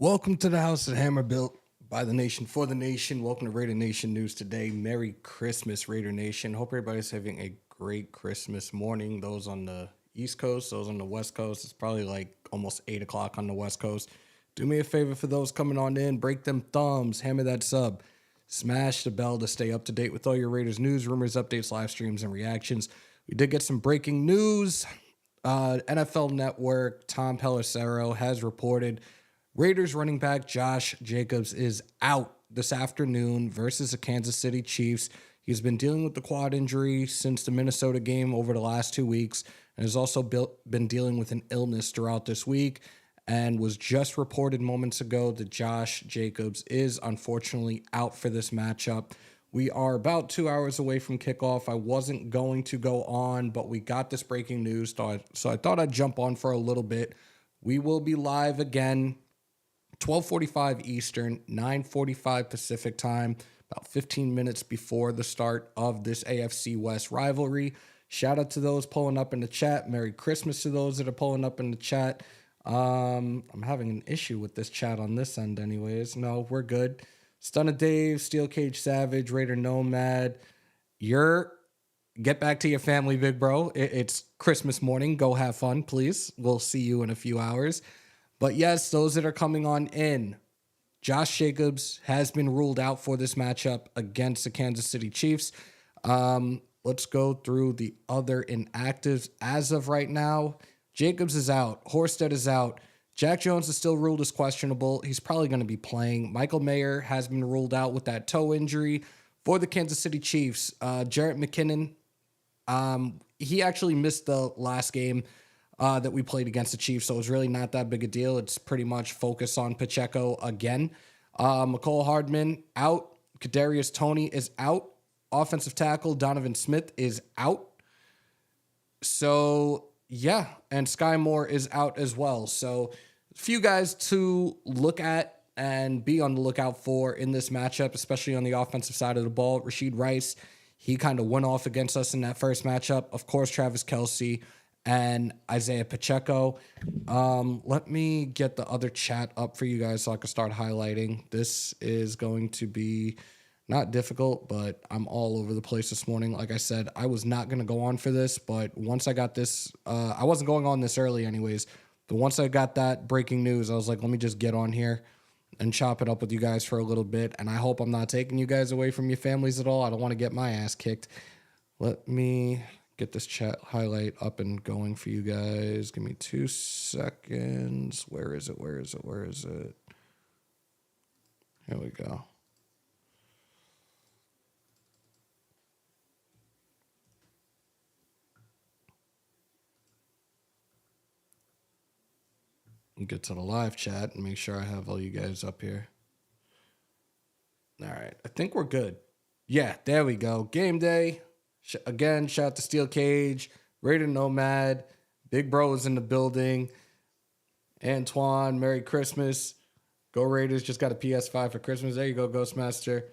Welcome to the House of Hammer, built by the nation for the nation. Welcome to Raider Nation News today. Merry Christmas, Raider Nation. Hope everybody's having a great Christmas morning. Those on the East Coast, those on the West Coast. It's probably like almost 8 o'clock on the West Coast. Do me a favor for those coming on in. Break them thumbs. Hammer that sub. Smash the bell to stay up to date with all your Raiders news, rumors, updates, live streams, and reactions. We did get some breaking news. NFL Network Tom Pelissero has reported Raiders running back Josh Jacobs is out this afternoon versus the Kansas City Chiefs. He's been dealing with the quad injury since the Minnesota game over the last 2 weeks and has also been dealing with an illness throughout this week, and was just reported moments ago that Josh Jacobs is unfortunately out for this matchup. We are about 2 hours away from kickoff. I wasn't going to go on, but we got this breaking news, so I thought I'd jump on for a little bit. We will be live again 12:45 Eastern, 9:45 Pacific time, about 15 minutes before the start of this AFC West rivalry. Shout out to those pulling up in the chat. Merry Christmas to those that are pulling up in the chat. I'm having an issue with this chat on this end anyways. No, we're good. Stunna Dave, Steel Cage Savage, Raider Nomad. Get back to your family, big bro. It's Christmas morning. Go have fun, please. We'll see you in a few hours. But yes, those that are coming on in, Josh Jacobs has been ruled out for this matchup against the Kansas City Chiefs. Let's go through the other inactives. As of right now, Jacobs is out. Horsted is out. Jack Jones is still ruled as questionable. He's probably going to be playing. Michael Mayer has been ruled out with that toe injury. For the Kansas City Chiefs, Jarrett McKinnon, he actually missed the last game that we played against the Chiefs, so it was really not that big a deal. It's pretty much focused on Pacheco again. McCole Hardman out. Kadarius Toney is out. Offensive tackle Donovan Smith is out. So, yeah, and Sky Moore is out as well. So, a few guys to look at and be on the lookout for in this matchup, especially on the offensive side of the ball. Rashid Rice, he kind of went off against us in that first matchup. Of course, Travis Kelce and Isaiah Pacheco. Let me get the other chat up for you guys so I can start highlighting. This is going to be not difficult, but I'm all over the place this morning. Like I said, I was not going to go on for this, but once I got this, I wasn't going on this early anyways, but once I got that breaking news, I was like, let me just get on here and chop it up with you guys for a little bit, and I hope I'm not taking you guys away from your families at all. I don't want to get my ass kicked. Let me get this chat highlight up and going for you guys. Give me 2 seconds. Where is it? Here we go. Get to the live chat and make sure I have all you guys up here. All right. I think we're good. Yeah, there we go. Game day. Again, shout out to Steel Cage, Raider Nomad, Big Bro is in the building. Antoine, Merry Christmas. Go Raiders, just got a PS5 for Christmas. There you go, Ghostmaster.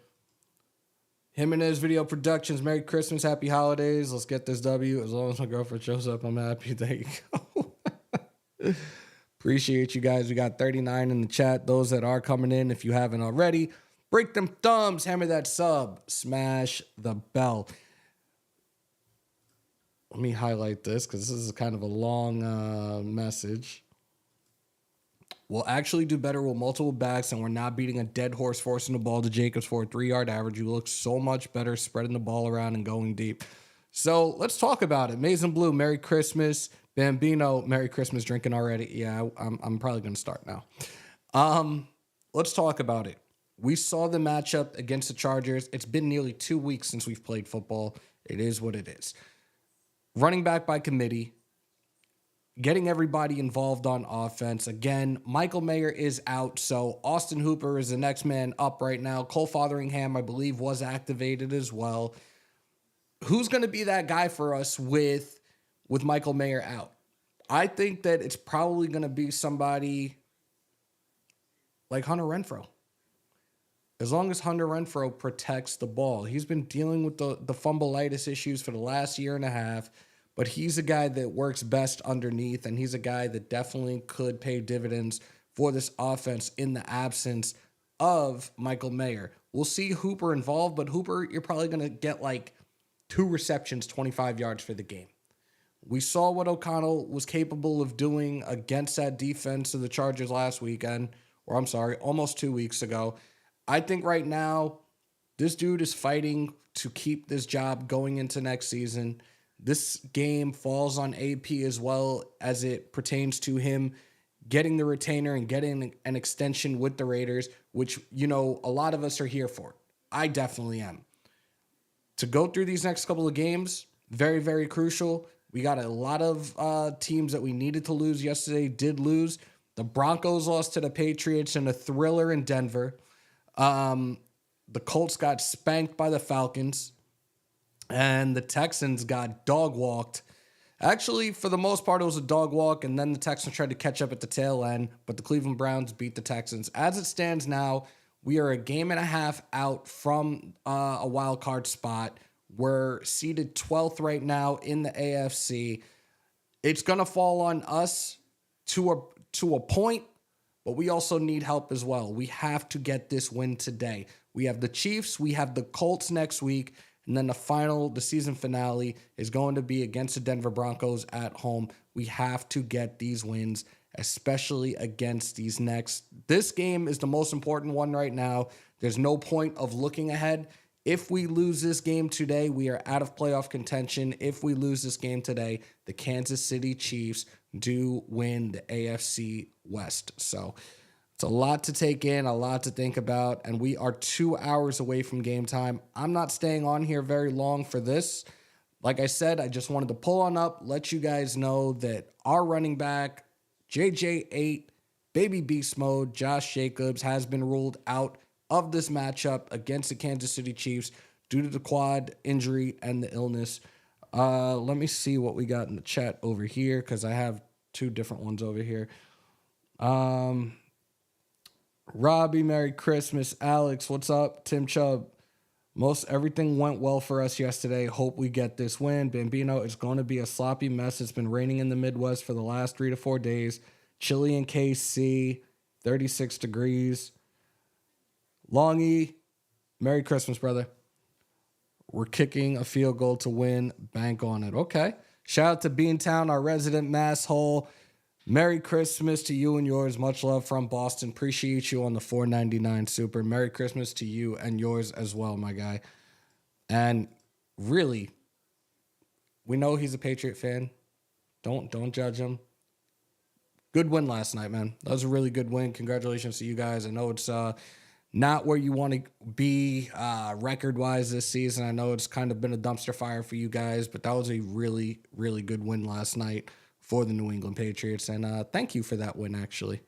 Jimenez Video Productions, Merry Christmas, Happy Holidays. Let's get this W. As long as my girlfriend shows up, I'm happy. There you go. Appreciate you guys. We got 39 in the chat. Those that are coming in, if you haven't already, break them thumbs, hammer that sub, smash the bell. Let me highlight this because this is kind of a long message. We'll actually do better with multiple backs, and we're not beating a dead horse forcing the ball to Jacobs for a 3-yard average. You look so much better spreading the ball around and going deep. So let's talk about it. Maize and Blue, Merry Christmas. Bambino, Merry Christmas, drinking already. Yeah, I'm probably going to start now. Let's talk about it. We saw the matchup against the Chargers. It's been nearly 2 weeks since we've played football. It is what it is. Running back by committee, getting everybody involved on offense. Again, Michael Mayer is out, so Austin Hooper is the next man up right now. Cole Fotheringham, I believe, was activated as well. Who's going to be that guy for us with Michael Mayer out? I think that it's probably going to be somebody like Hunter Renfrow. As long as Hunter Renfrow protects the ball. He's been dealing with the fumbleitis issues for the last year and a half, but he's a guy that works best underneath, and he's a guy that definitely could pay dividends for this offense in the absence of Michael Mayer. We'll see Hooper involved, but Hooper, you're probably going to get like 2 receptions, 25 yards for the game. We saw what O'Connell was capable of doing against that defense of the Chargers last weekend, almost 2 weeks ago. I think right now, this dude is fighting to keep this job going into next season. This game falls on AP as well as it pertains to him getting the retainer and getting an extension with the Raiders, which, a lot of us are here for. I definitely am. To go through these next couple of games, very, very crucial. We got a lot of teams that we needed to lose yesterday did lose. The Broncos lost to the Patriots in a thriller in Denver. The Colts got spanked by the Falcons. And the Texans got dog walked. Actually, for the most part, it was a dog walk, and then the Texans tried to catch up at the tail end, but the Cleveland Browns beat the Texans. As it stands now, we are a game and a half out from a wild card spot. We're seated 12th right now in the AFC. It's going to fall on us to a point, but we also need help as well. We have to get this win today. We have the Chiefs, we have the Colts next week, and then the season finale is going to be against the Denver Broncos at home. We have to get these wins, especially against these next. This game is the most important one right now. There's no point of looking ahead. If we lose this game today, we are out of playoff contention. If we lose this game today, the Kansas City Chiefs do win the AFC West. So it's a lot to take in, a lot to think about, and we are 2 hours away from game time. I'm not staying on here very long for this. Like I said, I just wanted to pull on up, let you guys know that our running back, JJ8, Baby Beast Mode, Josh Jacobs, has been ruled out of this matchup against the Kansas City Chiefs due to the quad injury and the illness. Let me see what we got in the chat over here, because I have 2 different ones over here. Robbie, Merry Christmas. Alex, what's up? Tim Chubb, most everything went well for us yesterday. Hope we get this win. Bambino, it's going to be a sloppy mess. It's been raining in the Midwest for the last 3 to 4 days. Chilly in KC, 36 degrees. Longy, Merry Christmas, brother. We're kicking a field goal to win. Bank on it. Okay. Shout out to Beantown, our resident mass hole. Merry Christmas to you and yours. Much love from Boston. Appreciate you on the $4.99 super. Merry Christmas to you and yours as well, my guy. And really, we know he's a Patriot fan. Don't judge him. Good win last night, man. That was a really good win. Congratulations to you guys. I know it's not where you want to be record-wise this season. I know it's kind of been a dumpster fire for you guys, but that was a really, really good win last night for the New England Patriots, and thank you for that win, actually.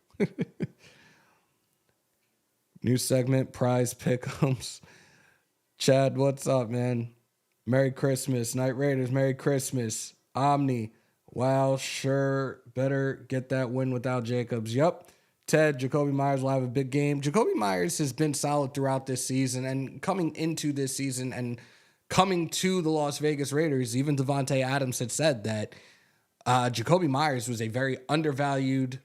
New segment, prize pick'ems. Chad, what's up, man? Merry Christmas. Night Raiders, Merry Christmas. Omni, wow, sure, better get that win without Jacobs. Yep. Ted, Jacoby Myers will have a big game. Jacoby Myers has been solid throughout this season, and coming into this season and coming to the Las Vegas Raiders, even Devontae Adams had said that Jacoby Myers was a very undervalued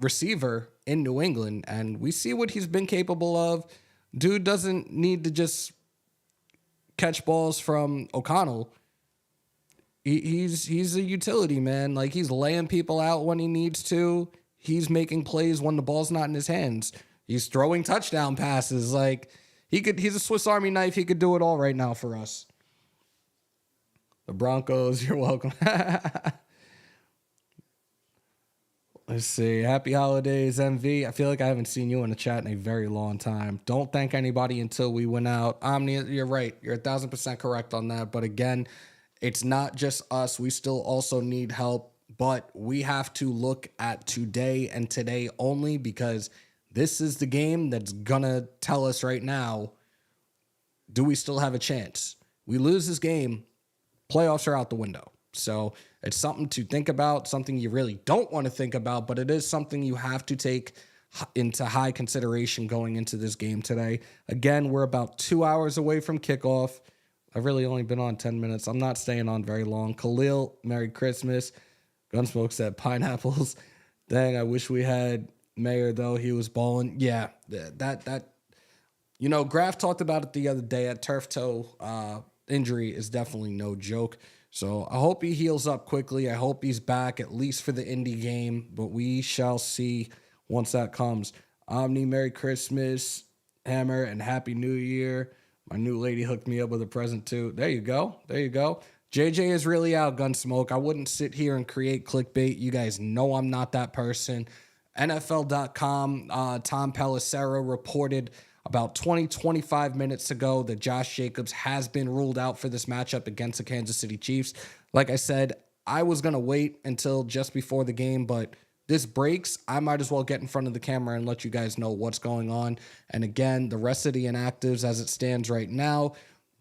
receiver in New England, and we see what he's been capable of. Dude doesn't need to just catch balls from O'Connell. He's a utility, man. Like, he's laying people out when he needs to. He's making plays when the ball's not in his hands. He's throwing touchdown passes. Like, he's a Swiss Army knife. He could do it all right now for us. The Broncos, you're welcome. Let's see. Happy holidays, MV. I feel like I haven't seen you in the chat in a very long time. Don't thank anybody until we went out. Omni, you're right. You're 1,000% correct on that. But again, it's not just us. We still also need help. But we have to look at today and today only, because this is the game that's going to tell us right now, do we still have a chance? We lose this game, playoffs are out the window. So it's something to think about, something you really don't want to think about, but it is something you have to take into high consideration going into this game today. Again, we're about 2 hours away from kickoff. I've really only been on 10 minutes. I'm not staying on very long. Khalil, Merry Christmas. Gunsmoke said pineapples. Dang, I wish we had Mayer, though, he was balling. Yeah, that Graf talked about it the other day. A turf toe injury is definitely no joke. So I hope he heals up quickly. I hope he's back at least for the Indy game, but we shall see once that comes. Omni, Merry Christmas, Hammer, and Happy New Year. My new lady hooked me up with a present too. There you go. There you go. JJ is really out, Gunsmoke. I wouldn't sit here and create clickbait. You guys know I'm not that person. NFL.com, Tom Pelissero reported about 25 minutes ago that Josh Jacobs has been ruled out for this matchup against the Kansas City Chiefs. Like I said, I was going to wait until just before the game, but this breaks. I might as well get in front of the camera and let you guys know what's going on. And again, the rest of the inactives as it stands right now,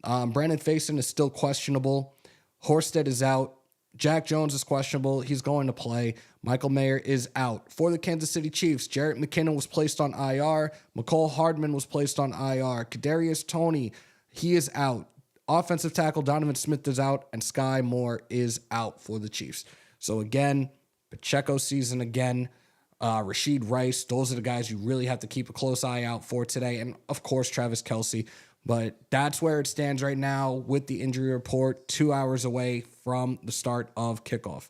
Brandon Faison is still questionable. Horsted is out. Jack Jones is questionable. He's going to play. Michael Mayer is out. For the Kansas City Chiefs, Jarrett McKinnon was placed on IR. McCole Hardman was placed on IR. Kadarius Toney, he is out. Offensive tackle Donovan Smith is out, and Sky Moore is out for the Chiefs. So again, Pacheco season again. Rashid Rice, those are the guys you really have to keep a close eye out for today. And of course, Travis Kelce. But that's where it stands right now with the injury report, 2 hours away from the start of kickoff.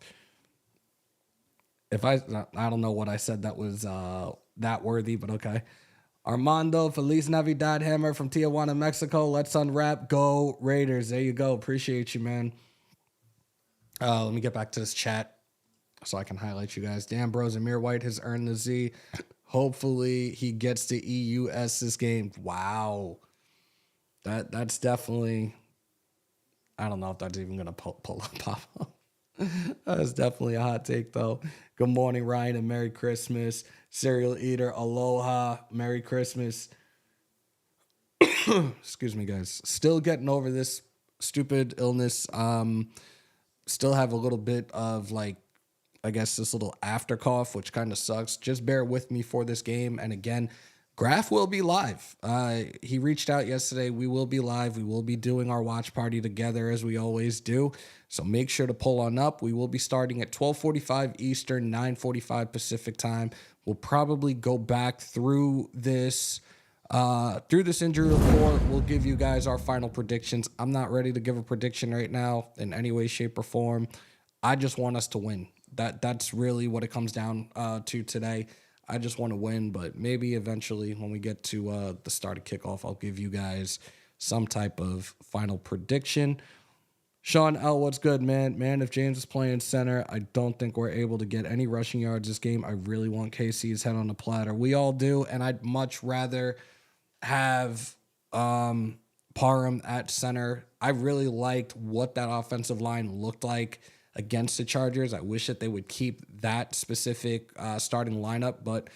I don't know what I said that was that worthy, but okay. Armando Feliz Navidad Hammer from Tijuana, Mexico. Let's unwrap. Go Raiders. There you go. Appreciate you, man. Let me get back to this chat so I can highlight you guys. Dan Bros, Amir White has earned the Z. Hopefully he gets to EUS this game. Wow. That's definitely, I don't know if that's even going to pop up. That's definitely a hot take, though. Good morning, Ryan, and Merry Christmas. Cereal eater, aloha, Merry Christmas. Excuse me, guys. Still getting over this stupid illness. Still have a little bit of, this little after cough, which kind of sucks. Just bear with me for this game. And again, Graf will be live. He reached out yesterday. We will be live. We will be doing our watch party together as we always do. So make sure to pull on up. We will be starting at 12:45 Eastern, 9:45 Pacific time. We'll probably go back through this injury report. We'll give you guys our final predictions. I'm not ready to give a prediction right now in any way, shape, or form. I just want us to win. That's really what it comes down to today. I just want to win, but maybe eventually when we get to the start of kickoff, I'll give you guys some type of final prediction. Sean L., what's good, man? Man, if James is playing center, I don't think we're able to get any rushing yards this game. I really want KC's head on the platter. We all do, and I'd much rather have Parham at center. I really liked what that offensive line looked like against the Chargers. I wish that they would keep that specific starting lineup. But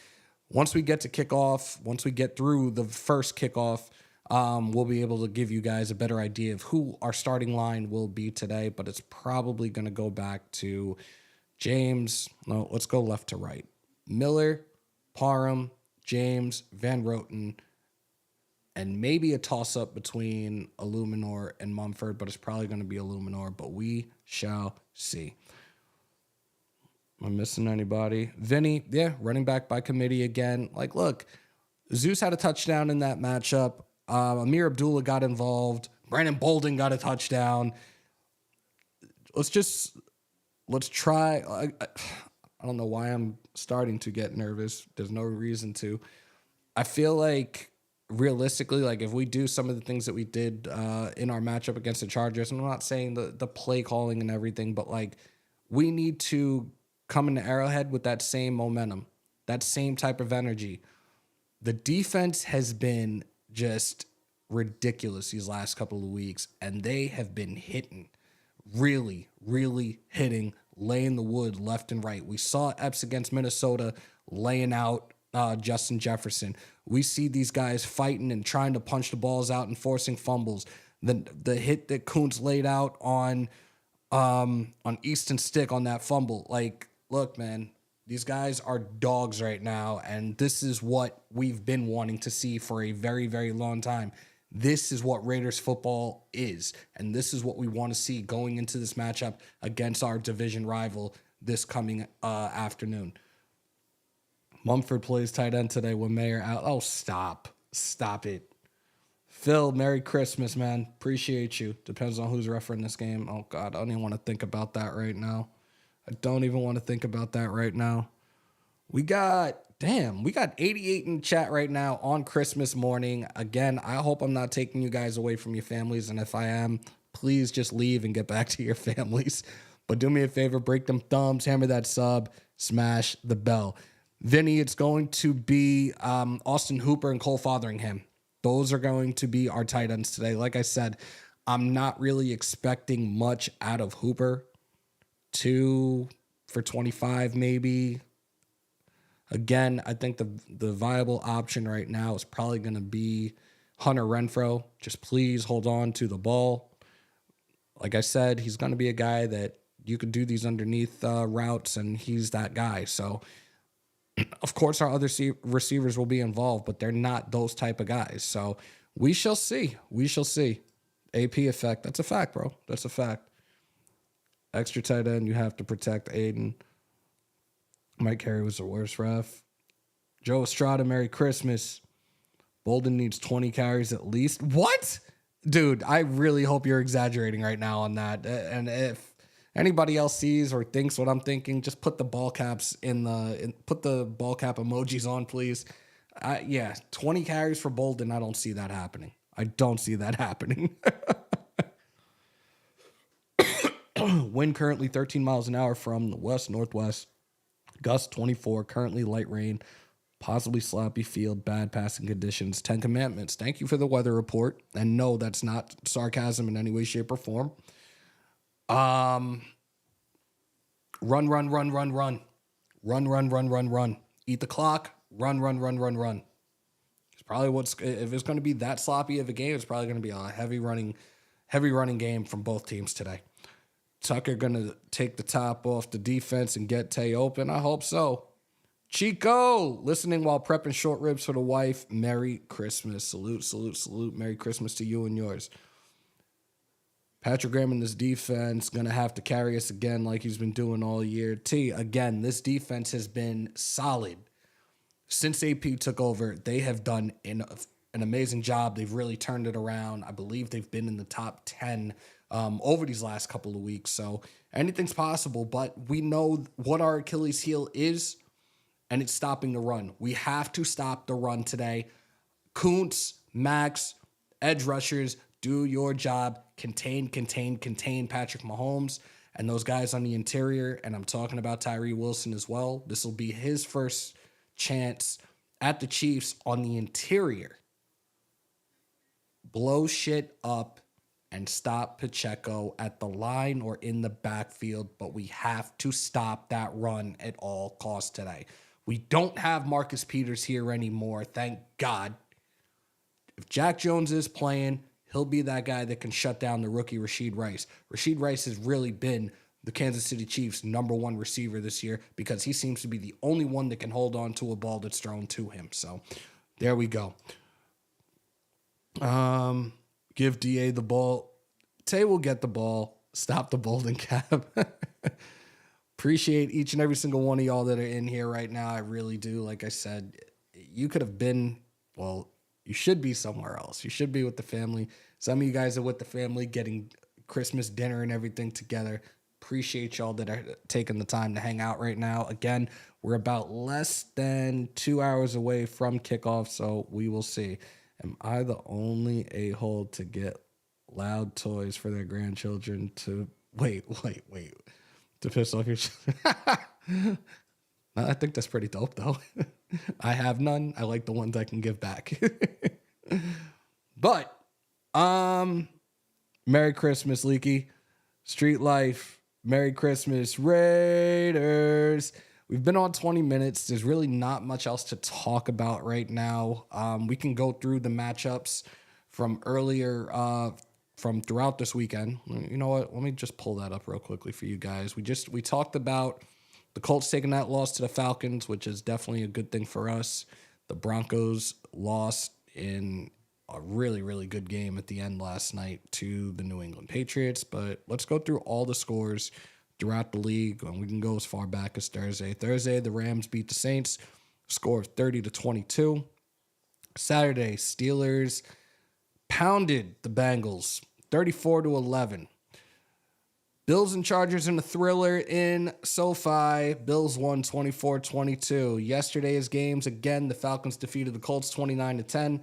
once we get to kickoff, once we get through the first kickoff, we'll be able to give you guys a better idea of who our starting line will be today. But it's probably going to go back to James. No, let's go left to right. Miller, Parham, James, Van Roten, and maybe a toss-up between Illuminor and Mumford, but it's probably going to be Illuminor, but we shall see. Am I missing anybody? Vinny, yeah, running back by committee again. Look, Zeus had a touchdown in that matchup. Amir Abdullah got involved. Brandon Bolden got a touchdown. Let's try. I don't know why I'm starting to get nervous. There's no reason to. I feel like realistically, if we do some of the things that we did in our matchup against the Chargers, and I'm not saying the play calling and everything, but we need to come into Arrowhead with that same momentum, that same type of energy. The defense has been just ridiculous these last couple of weeks, and they have been hitting, really, really hitting, laying the wood left and right. We saw Epps against Minnesota laying out Justin Jefferson. We see these guys fighting and trying to punch the balls out and forcing fumbles. The hit that Kuntz laid out on Easton Stick on that fumble. Look, man, these guys are dogs right now, and this is what we've been wanting to see for a very, very long time. This is what Raiders football is, and this is what we want to see going into this matchup against our division rival this coming afternoon. Mumford plays tight end today with Mayer out. Oh, stop. Stop it. Phil, Merry Christmas, man. Appreciate you. Depends on who's refereeing this game. Oh, God, I don't even want to think about that right now. I don't even want to think about that right now. We got 88 in the chat right now on Christmas morning. Again, I hope I'm not taking you guys away from your families. And if I am, please just leave and get back to your families. But do me a favor, break them thumbs, hammer that sub, smash the bell. Vinny, it's going to be Austin Hooper and Cole Fotheringham. Those are going to be our tight ends today. Like I said, I'm not really expecting much out of Hooper. 2 for 25 maybe. Again, I think the viable option right now is probably going to be Hunter Renfrow. Just please hold on to the ball. Like I said, he's going to be a guy that you could do these underneath routes, and he's that guy. So, of course, our other receivers will be involved, but they're not those type of guys. So, we shall see. We shall see. AP effect. That's a fact, bro. That's a fact. Extra tight end, you have to protect Aiden. Mike Carey was the worst ref. Joe Estrada, Merry Christmas. Bolden needs 20 carries at least. What? Dude, I really hope you're exaggerating right now on that. And if anybody else sees or thinks what I'm thinking, just put the ball caps put the ball cap emojis on, please. 20 carries for Bolden. I don't see that happening. I don't see that happening. Wind currently 13 miles an hour from the west-northwest. Gust 24, currently light rain, possibly sloppy field, bad passing conditions. 10 Commandments. Thank you for the weather report. And no, that's not sarcasm in any way, shape, or form. Run. Eat the clock. Run. It's probably if it's going to be that sloppy of a game, it's probably going to be a heavy running game from both teams today. Tucker going to take the top off the defense and get Tay open? I hope so. Chico, listening while prepping short ribs for the wife. Merry Christmas. Salute. Merry Christmas to you and yours. Patrick Graham in this defense going to have to carry us again like he's been doing all year. Again, this defense has been solid. Since AP took over, they have done an amazing job. They've really turned it around. I believe they've been in the top 10 over these last couple of weeks. So anything's possible, but we know what our Achilles heel is, and it's stopping the run. We have to stop the run today. Kuntz, Max, edge rushers, do your job. Contain Patrick Mahomes and those guys on the interior. And I'm talking about Tyree Wilson as well. This will be his first chance at the Chiefs on the interior. Blow shit up and stop Pacheco at the line or in the backfield, but we have to stop that run at all costs today. We don't have Marcus Peters here anymore, thank God. If Jack Jones is playing, he'll be that guy that can shut down the rookie Rashid Rice. Rashid Rice has really been the Kansas City Chiefs' number one receiver this year because he seems to be the only one that can hold on to a ball that's thrown to him. So there we go. Give DA the ball. Tay will get the ball. Stop the Bolden cap. Appreciate each and every single one of y'all that are in here right now. I really do. Like I said, you could have been, you should be somewhere else. You should be with the family. Some of you guys are with the family getting Christmas dinner and everything together. Appreciate y'all that are taking the time to hang out right now. Again, we're about less than 2 hours away from kickoff, so we will see. Am I the only a-hole to get loud toys for their grandchildren to to piss off your children? I think that's pretty dope, though. I have none. I like the ones I can give back. But, Merry Christmas, Leaky. Street Life. Merry Christmas, Raiders. We've been on 20 minutes. There's really not much else to talk about right now. We can go through the matchups from earlier, from throughout this weekend. You know what? Let me just pull that up real quickly for you guys. We talked about the Colts taking that loss to the Falcons, which is definitely a good thing for us. The Broncos lost in a really, really good game at the end last night to the New England Patriots. But let's go through all the scores throughout the league, and we can go as far back as Thursday. Thursday, the Rams beat the Saints score of 30-22. Saturday, Steelers pounded the Bengals 34-11. Bills and Chargers in a thriller in SoFi. Bills won 24-22. Yesterday's games, again, the Falcons defeated the Colts 29-10.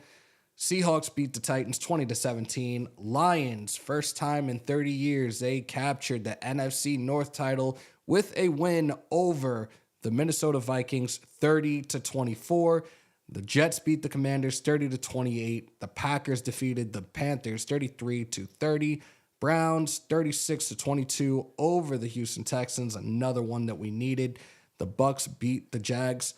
Seahawks beat the Titans 20-17. Lions, first time in 30 years, they captured the NFC North title with a win over the Minnesota Vikings 30-24. The Jets beat the Commanders 30-28. The Packers defeated the Panthers 33-30. Browns 36-22 over the Houston Texans, another one that we needed. The Bucks beat the Jags,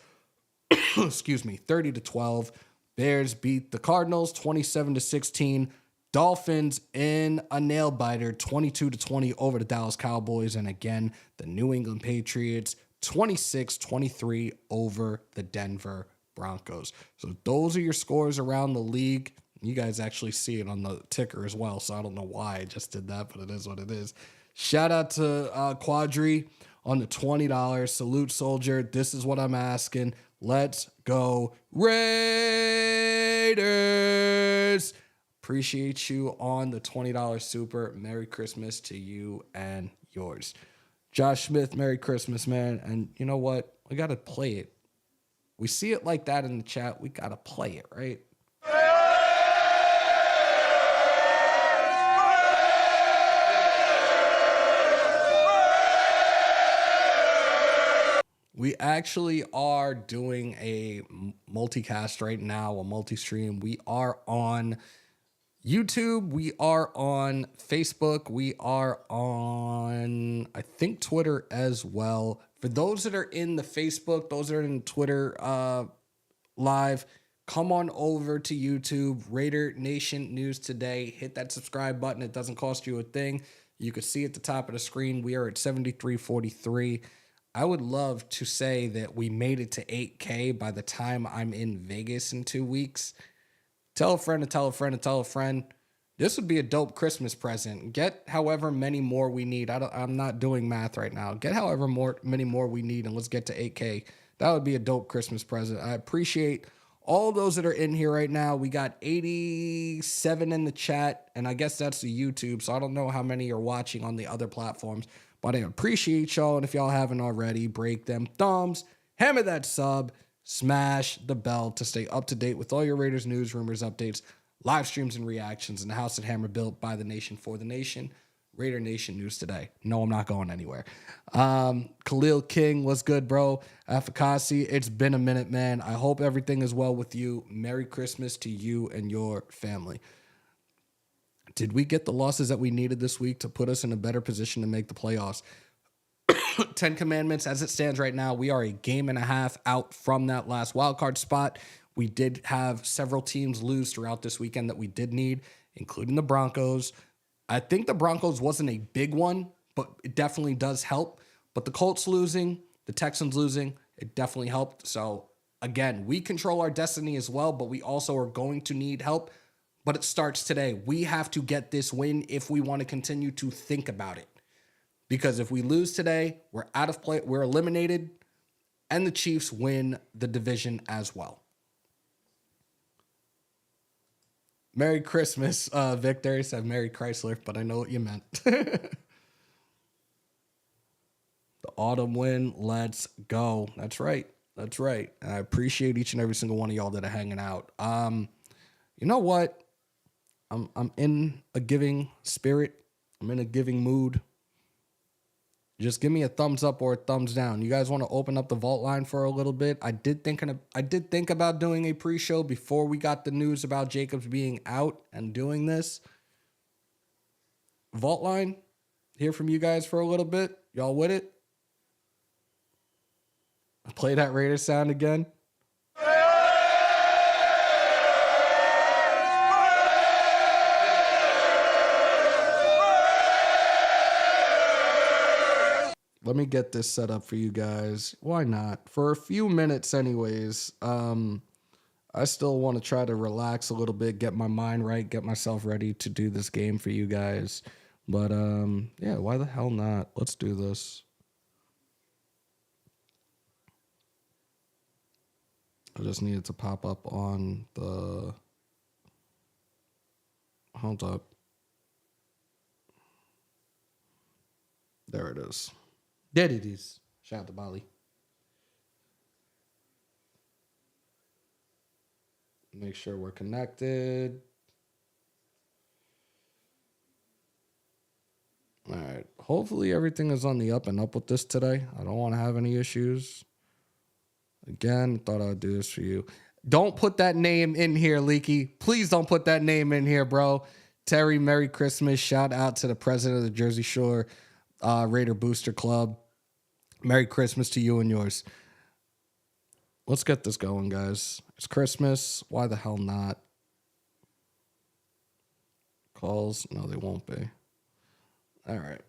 30-12. Bears beat the Cardinals 27-16. Dolphins in a nail biter 22-20 over the Dallas Cowboys, and again the New England Patriots 26-23 over the Denver Broncos. So those are your scores around the league. You guys actually see it on the ticker as well, so I don't know why I just did that, but it is what it is. Shout out to Quadri on the $20. Salute, soldier. This is what I'm asking. Let's go Raiders. Appreciate you on the $20 super. Merry Christmas to you and yours. Josh Smith, Merry Christmas, man. And you know what? We got to play it. We see it like that in the chat. We got to play it, right? We actually are doing a multicast right now, a multi-stream. We are on YouTube. We are on Facebook. We are on, I think, Twitter as well. For those that are in the Facebook, those that are in Twitter live, come on over to YouTube, Raider Nation News Today. Hit that subscribe button. It doesn't cost you a thing. You can see at the top of the screen, we are at 7343. I would love to say that we made it to 8K by the time I'm in Vegas in 2 weeks. Tell a friend to tell a friend to tell a friend. This would be a dope Christmas present. Get however many more we need. I'm not doing math right now. Get however many more we need, and let's get to 8K. That would be a dope Christmas present. I appreciate all those that are in here right now. We got 87 in the chat, and I guess that's the YouTube, so I don't know how many are watching on the other platforms. But I appreciate y'all, and if y'all haven't already, break them thumbs, hammer that sub, smash the bell to stay up to date with all your Raiders news, rumors, updates, live streams, and reactions in the house that Hammer built by the nation for the nation. Raider Nation News Today. No, I'm not going anywhere. Khalil King, what's good, bro? Afakasi, it's been a minute, man. I hope everything is well with you. Merry Christmas to you and your family. Did we get the losses that we needed this week to put us in a better position to make the playoffs? 10 Commandments, as it stands right now, we are a game and a half out from that last wildcard spot. We did have several teams lose throughout this weekend that we did need, including the Broncos. I think the Broncos wasn't a big one, but it definitely does help. But the Colts losing, the Texans losing, it definitely helped. So, again, we control our destiny as well, but we also are going to need help. But it starts today. We have to get this win if we want to continue to think about it. Because if we lose today, we're out of play, we're eliminated, and the Chiefs win the division as well. Merry Christmas, Victor. I said Merry Chrysler, but I know what you meant. The autumn win, let's go. That's right. That's right. And I appreciate each and every single one of y'all that are hanging out. You know what? I'm in a giving spirit. I'm in a giving mood. Just give me a thumbs up or a thumbs down. You guys want to open up the vault line for a little bit? I did think about doing a pre-show before we got the news about Jacobs being out and doing this. Vault line, hear from you guys for a little bit. Y'all with it? Play that Raiders sound again. Let me get this set up for you guys. Why not? For a few minutes anyways. I still want to try to relax a little bit, get my mind right, get myself ready to do this game for you guys. But yeah, why the hell not? Let's do this. I just need it to pop up on the... Hold up. There it is. There it is. Shout out to Bali. Make sure we're connected. All right. Hopefully everything is on the up and up with this today. I don't want to have any issues. Again, thought I would do this for you. Don't put that name in here, Leaky. Please don't put that name in here, bro. Terry, Merry Christmas. Shout out to the president of the Jersey Shore Raider Booster Club. Merry Christmas to you and yours. Let's get this going, guys. It's Christmas. Why the hell not? Calls? No, they won't be. All right.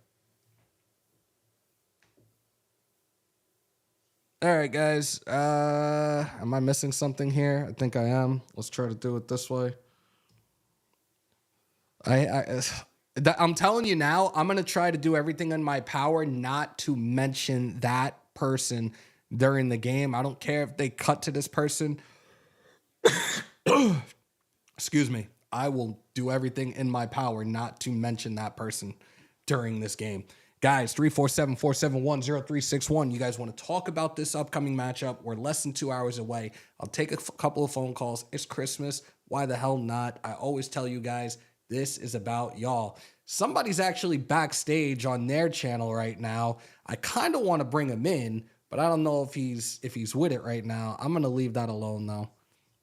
All right, guys. Am I missing something here? I think I am. Let's try to do it this way. I'm telling you now, I'm going to try to do everything in my power not to mention that person during the game. I don't care if they cut to this person. Excuse me. I will do everything in my power not to mention that person during this game. Guys, 347-471-0361. You guys want to talk about this upcoming matchup? We're less than 2 hours away. I'll take a couple of phone calls. It's Christmas. Why the hell not? I always tell you guys, this is about y'all. Somebody's actually backstage on their channel right now. I kind of want to bring him in, but I don't know if he's with it right now. I'm going to leave that alone, though.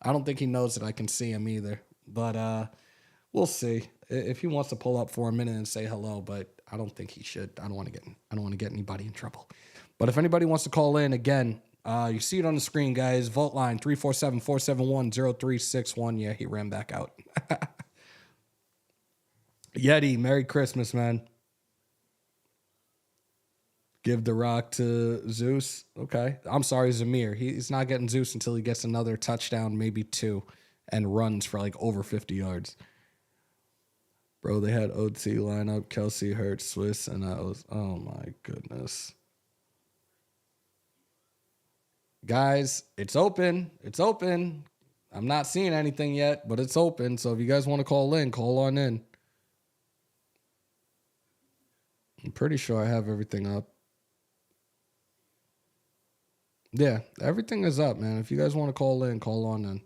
I don't think he knows that I can see him either. But we'll see if he wants to pull up for a minute and say hello, but I don't think he should. I don't want to get anybody in trouble. But if anybody wants to call in, again, you see it on the screen, guys. Vault line 347-471-0361. Yeah, he ran back out. Yeti, Merry Christmas, man. Give the rock to Zeus. Okay. I'm sorry, Zamir. He's not getting Zeus until he gets another touchdown, maybe 2, and runs for like over 50 yards. Bro, they had OT lineup, Kelsey, Hurts, Swiss, and I was, oh my goodness. Guys, it's open. It's open. I'm not seeing anything yet, but it's open. So if you guys want to call in, call on in. I'm pretty sure I have everything up. Yeah, everything is up, man. If you guys want to call in, call on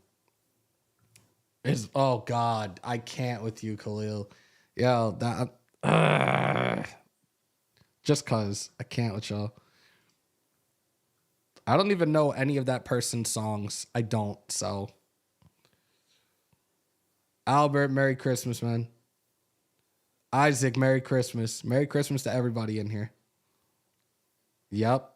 in. Oh, God. I can't with you, Khalil. Yo, just cause I can't with y'all. I don't even know any of that person's songs. I don't, so. Albert, Merry Christmas, man. Isaac, Merry Christmas. Merry Christmas to everybody in here. Yep.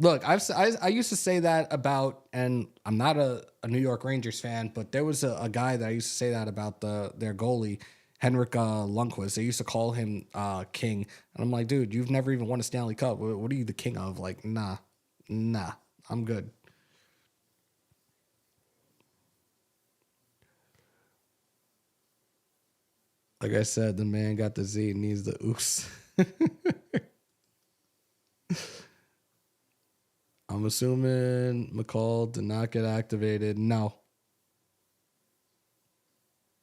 Look, I used to say that about, and I'm not a New York Rangers fan, but there was a guy that I used to say that about their goalie, Henrik Lundqvist. They used to call him King. And I'm like, dude, you've never even won a Stanley Cup. What are you the king of? Like, nah, I'm good. Like I said, the man got the Z, needs the oos. I'm assuming McCall did not get activated. No.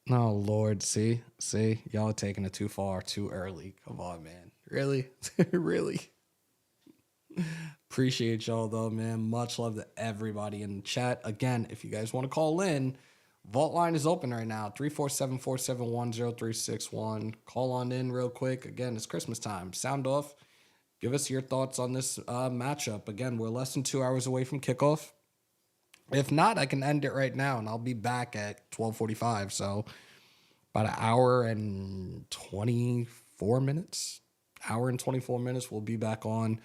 Oh, Lord. See? Y'all are taking it too far, too early. Come on, man. Really? Really? Appreciate y'all, though, man. Much love to everybody in the chat. Again, if you guys want to call in, Vault line is open right now. 347-471-0361. Call on in real quick. Again, it's Christmas time. Sound off. Give us your thoughts on this matchup. Again, we're less than 2 hours away from kickoff. If not, I can end it right now, and I'll be back at 12:45. So about an hour and 24 minutes. Hour and 24 minutes. We'll be back on.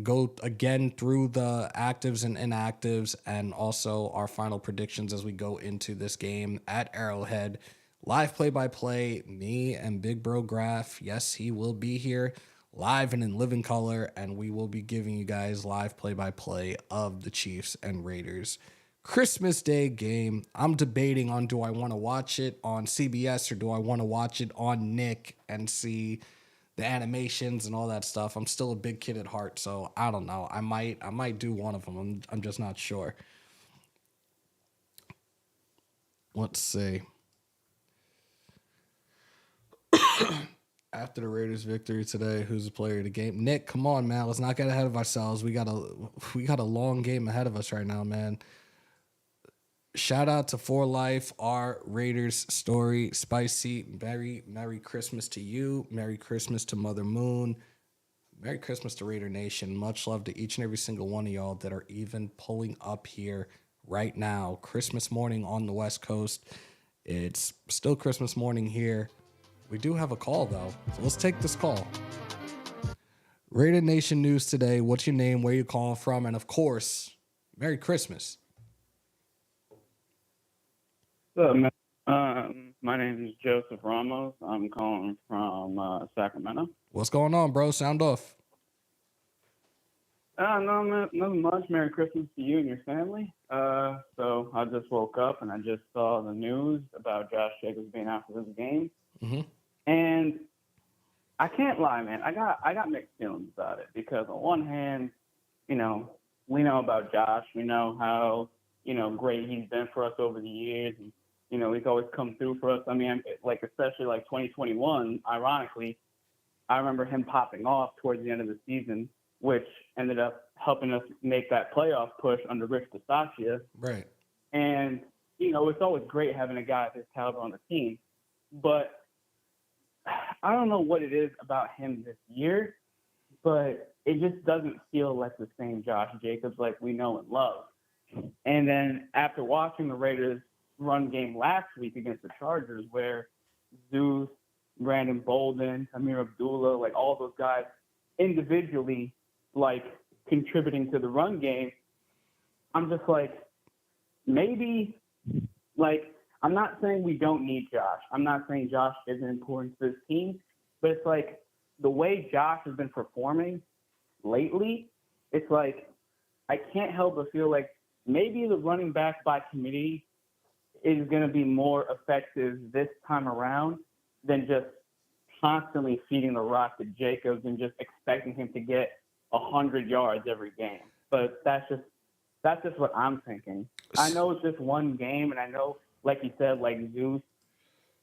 Go again through the actives and inactives, and also our final predictions as we go into this game at Arrowhead. Live play-by-play, me and Big Bro Graph. Yes, he will be here live and in living color, and we will be giving you guys live play-by-play of the Chiefs and Raiders Christmas Day game. I'm debating on, do I want to watch it on CBS or do I want to watch it on Nick and see the animations and all that stuff. I'm still a big kid at heart, so I don't know. I might do one of them. I'm just not sure. Let's see. After the Raiders' victory today, who's the player of the game? Nick, come on, man. Let's not get ahead of ourselves. We got a long game ahead of us right now, man. Shout out to For Life, our Raiders story. Spicy, Merry Christmas to you. Merry Christmas to Mother Moon. Merry Christmas to Raider Nation. Much love to each and every single one of y'all that are even pulling up here right now. Christmas morning on the West Coast. It's still Christmas morning here. We do have a call, though, so let's take this call. Raider Nation News today. What's your name? Where you calling from? And, of course, Merry Christmas. What's up, man? My name is Joseph Ramos. I'm calling from Sacramento. What's going on, bro? Sound off. No, man, nothing much. Merry Christmas to you and your family. So I just woke up and I just saw the news about Josh Jacobs being out for this game. Mm-hmm. And I can't lie, man. I got mixed feelings about it because on one hand, we know about Josh. We know how, great he's been for us over the years. And, he's always come through for us. I mean, especially 2021, ironically, I remember him popping off towards the end of the season, which ended up helping us make that playoff push under Rich Bisaccia. Right. And, it's always great having a guy of his caliber on the team. But I don't know what it is about him this year, but it just doesn't feel like the same Josh Jacobs like we know and love. And then after watching the Raiders run game last week against the Chargers, where Zeus, Brandon Bolden, Amir Abdullah, all those guys individually, contributing to the run game, I'm just maybe, I'm not saying we don't need Josh. I'm not saying Josh isn't important to this team, but it's the way Josh has been performing lately, it's I can't help but feel maybe the running back by committee is going to be more effective this time around than just constantly feeding the rock to Jacobs and just expecting him to get 100 yards every game. But that's just what I'm thinking. I know it's just one game, and I know, like you said, Zeus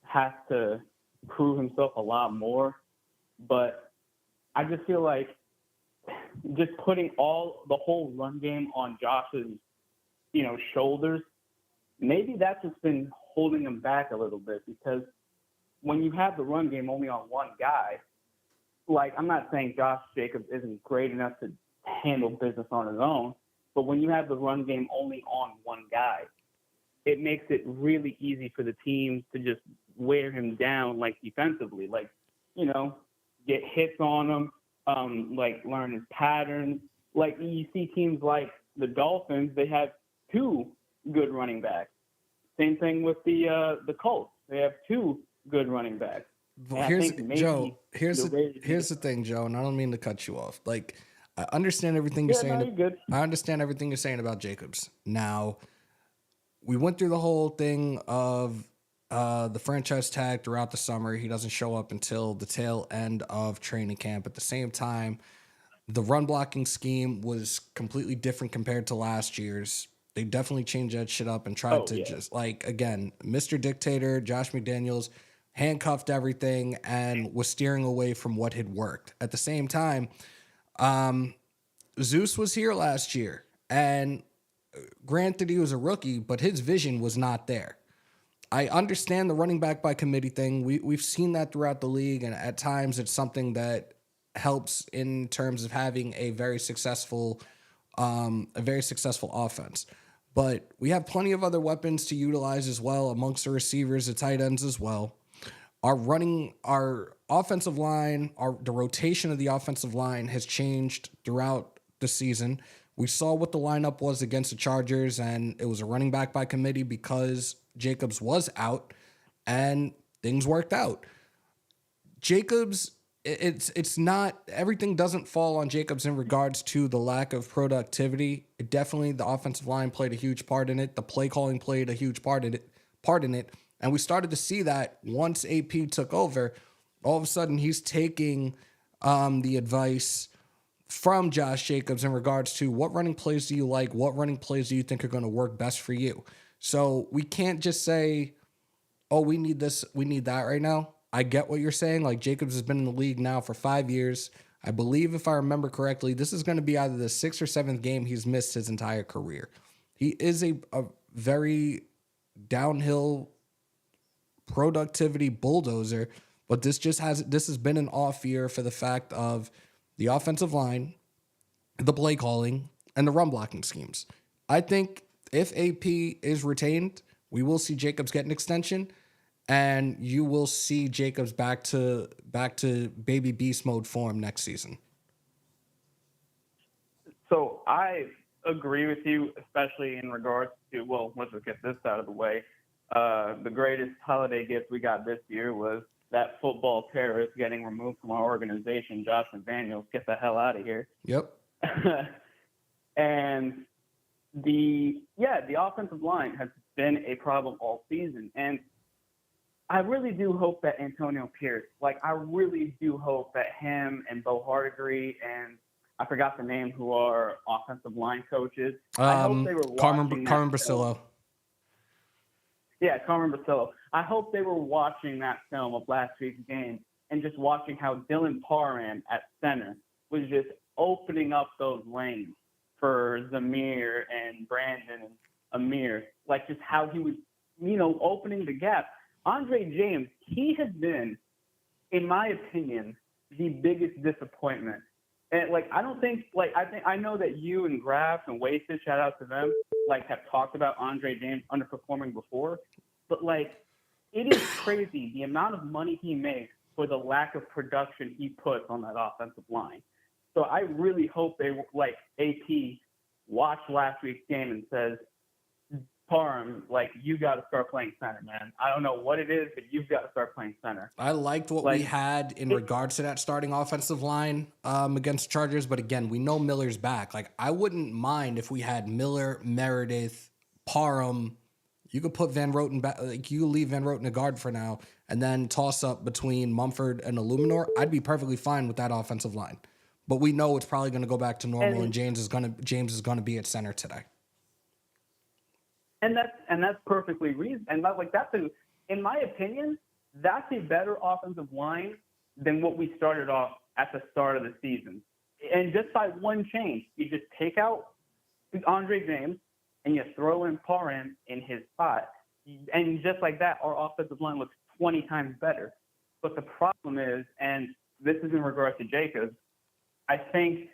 has to prove himself a lot more. But I just feel just putting the whole run game on Josh's, shoulders, maybe that's just been holding him back a little bit, because when you have the run game only on one guy, I'm not saying Josh Jacobs isn't great enough to handle business on his own, but when you have the run game only on one guy, it makes it really easy for the team to just wear him down, defensively, get hits on him, learn his patterns. You see teams like the Dolphins, they have two good running backs. Same thing with the Colts. They have two good running backs. Well, here's the thing, Joe, and I don't mean to cut you off. I understand everything you're saying. No, you're good. I understand everything you're saying about Jacobs. Now, we went through the whole thing of the franchise tag throughout the summer. He doesn't show up until the tail end of training camp. At the same time, the run blocking scheme was completely different compared to last year's. They definitely changed that shit up and tried to just, again, Mr. Dictator, Josh McDaniels, handcuffed everything and was steering away from what had worked. At the same time, Zeus was here last year, and granted he was a rookie, but his vision was not there. I understand the running back by committee thing. We've seen that throughout the league, and at times it's something that helps in terms of having a very successful offense. But we have plenty of other weapons to utilize as well amongst the receivers, the tight ends as well. Our offensive line, the rotation of the offensive line has changed throughout the season. We saw what the lineup was against the Chargers, and it was a running back by committee because Jacobs was out, and things worked out. Jacobs, it's not, everything doesn't fall on Jacobs in regards to the lack of productivity. Definitely the offensive line played a huge part in it. The play calling played a huge part in it. And we started to see that once AP took over. all of a sudden he's taking the advice from Josh Jacobs in regards to what running plays do you like, what running plays do you think are going to work best for you. So we can't just say, oh, we need this, we need that right now. I get what you're saying. Like, Jacobs has been in the league now for 5 years. I believe, if I remember correctly, this is going to be either the 6th or 7th game he's missed his entire career. He is a very downhill productivity bulldozer, but this has been an off year for the fact of the offensive line, the play calling, and the run blocking schemes. I think if AP is retained, we will see Jacobs get an extension, and you will see Jacobs back to baby beast mode form next season. So I agree with you, especially in regards to, well, let's just get this out of the way. The greatest holiday gift we got this year was that football terrorist getting removed from our organization, Josh McDaniels. Get the hell out of here. Yep. And the offensive line has been a problem all season. And I really do hope that Antonio Pierce, I really do hope that him and Bo Hardigree and I forgot the name who are offensive line coaches. I hope they were watching Carmen Brasillo. Yeah, Carmen Brasillo. I hope they were watching that film of last week's game and just watching how Dylan Parham at center was just opening up those lanes for Zamir and Brandon and Amir. Just how he was, opening the gap. Andre James, he has been, in my opinion, the biggest disappointment. And I know that you and Graf and Wasted, shout out to them, have talked about Andre James underperforming before, but it is crazy the amount of money he makes for the lack of production he puts on that offensive line. So I really hope AP watched last week's game and says, Parham, you got to start playing center, man. I don't know what it is, but you've got to start playing center. I liked what we had in regards to that starting offensive line against Chargers, but again, we know Miller's back. I wouldn't mind if we had Miller, Meredith, Parham. You could put Van Roten back. You could leave Van Roten a guard for now, and then toss up between Mumford and Illuminor. I'd be perfectly fine with that offensive line. But we know it's probably going to go back to normal, and James is going to be at center today. And that's perfectly reasonable. And in my opinion, that's a better offensive line than what we started off at the start of the season. And just by one change, you just take out Andre James and you throw in Parham in his spot. And just like that, our offensive line looks 20 times better. But the problem is, and this is in regards to Jacobs, I think,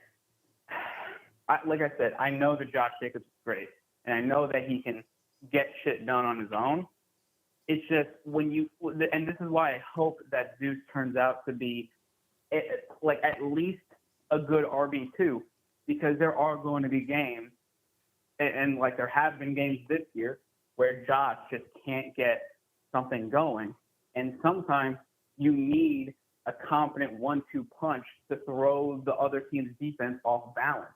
like I said, I know that Josh Jacobs is great. And I know that he can get shit done on his own. It's just and this is why I hope that Zeus turns out to be at least a good RB2, because there are going to be games, and there have been games this year where Josh just can't get something going. And sometimes you need a competent 1-2 punch to throw the other team's defense off balance.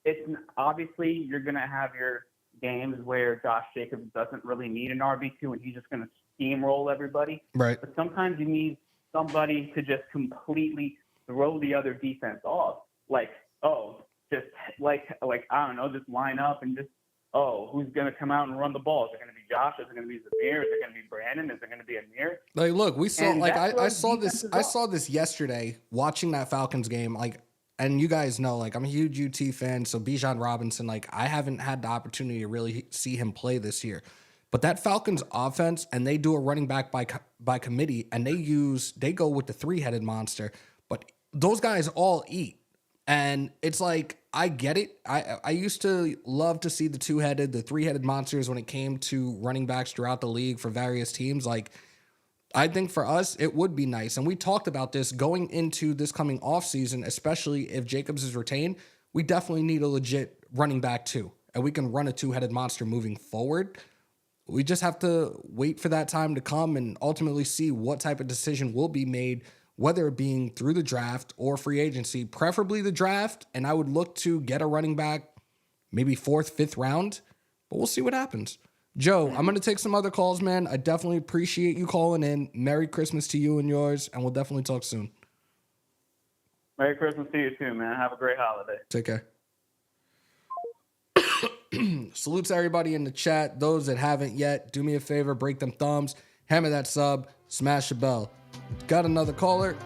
It's obviously you're going to have your games where Josh Jacobs doesn't really need an RB2 and he's just going to steamroll everybody. Right. But sometimes you need somebody to just completely throw the other defense off. I don't know, just line up and just, who's going to come out and run the ball? Is it going to be Josh? Is it going to be Zamir? Is it going to be Brandon? Is it going to be Amir? Look, we saw, I saw this yesterday watching that Falcons game, and you guys know, I'm a huge UT fan, so Bijan Robinson, I haven't had the opportunity to really see him play this year. But that Falcons offense, and they do a running back by committee, and they go with the 3-headed monster, but those guys all eat. And it's I get it. I used to love to see the 2-headed, the 3-headed monsters when it came to running backs throughout the league for various teams. I think for us, it would be nice. And we talked about this going into this coming offseason, especially if Jacobs is retained. We definitely need a legit running back too. And we can run a 2-headed monster moving forward. We just have to wait for that time to come and ultimately see what type of decision will be made, whether it being through the draft or free agency, preferably the draft. And I would look to get a running back maybe 4th, 5th round, but we'll see what happens. Joe, I'm going to take some other calls, man. I definitely appreciate you calling in. Merry Christmas to you and yours, and we'll definitely talk soon. Merry Christmas to you too, man. Have a great holiday. Take care. Salutes to everybody in the chat. Those that haven't yet, do me a favor, break them thumbs, hammer that sub, smash the bell. Got another caller.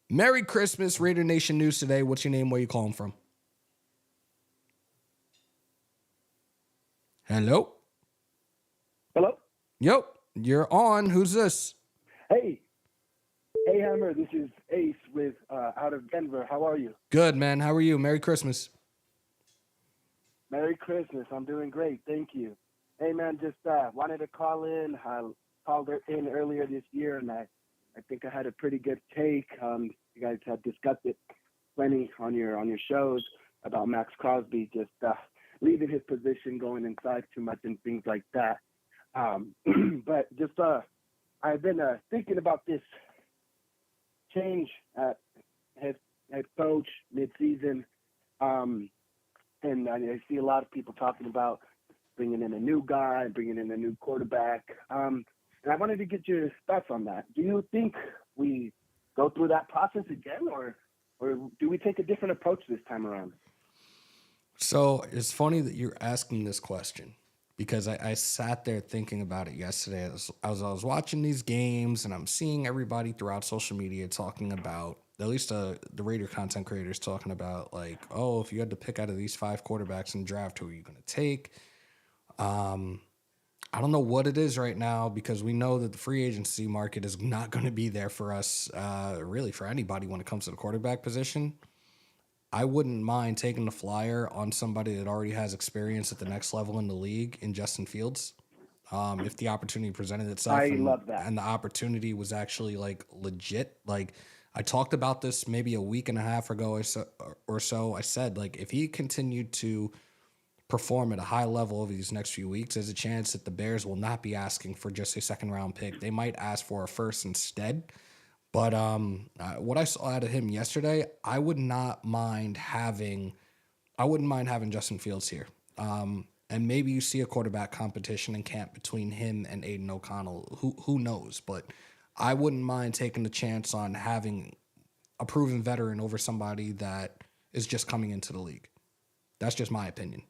Merry Christmas, Raider Nation News today. What's your name? Where you calling from? Hello? Hello? Yep, you're on. Who's this? Hey, Hammer, this is Ace with out of Denver. How are you? Good, man. How are you? Merry Christmas. Merry Christmas. I'm doing great. Thank you. Hey, man, just wanted to call in. I called in earlier this year, and I think I had a pretty good take. You guys had discussed it plenty on your shows about Max Crosby just leaving his position, going inside too much, and things like that. But just I've been thinking about this change at head coach midseason, and I see a lot of people talking about bringing in a new guy, bringing in a new quarterback, and I wanted to get your thoughts on that. Do you think we go through that process again, or do we take a different approach this time around? So it's funny that you're asking this question because I sat there thinking about it yesterday as I was watching these games, and I'm seeing everybody throughout social media talking about, at least the Raider content creators talking about, like, oh, if you had to pick out of these 5 quarterbacks in the draft, who are you going to take? I don't know what it is right now because we know that the free agency market is not going to be there for us, really for anybody when it comes to the quarterback position. I wouldn't mind taking the flyer on somebody that already has experience at the next level in the league in Justin Fields. If the opportunity presented itself love that. And the opportunity was actually like legit. Like I talked about this maybe a week and a half ago or so. I said, like, if he continued to perform at a high level over these next few weeks, there's a chance that the Bears will not be asking for just a second round pick. They might ask for a first instead. But what I saw out of him yesterday, I wouldn't mind having Justin Fields here. And maybe you see a quarterback competition in camp between him and Aiden O'Connell. Who knows? But I wouldn't mind taking the chance on having a proven veteran over somebody that is just coming into the league. That's just my opinion.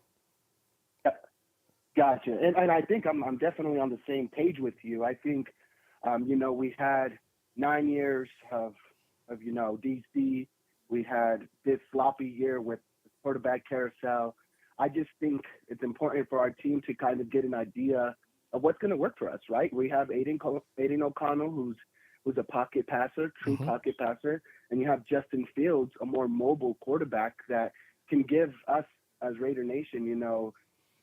Gotcha. And I think I'm definitely on the same page with you. I think, we had 9 years of DC. We had this sloppy year with the quarterback carousel. I just think it's important for our team to kind of get an idea of what's going to work for us, right? We have Aiden O'Connell, who's a pocket passer, true pocket passer, and you have Justin Fields, a more mobile quarterback that can give us as Raider Nation,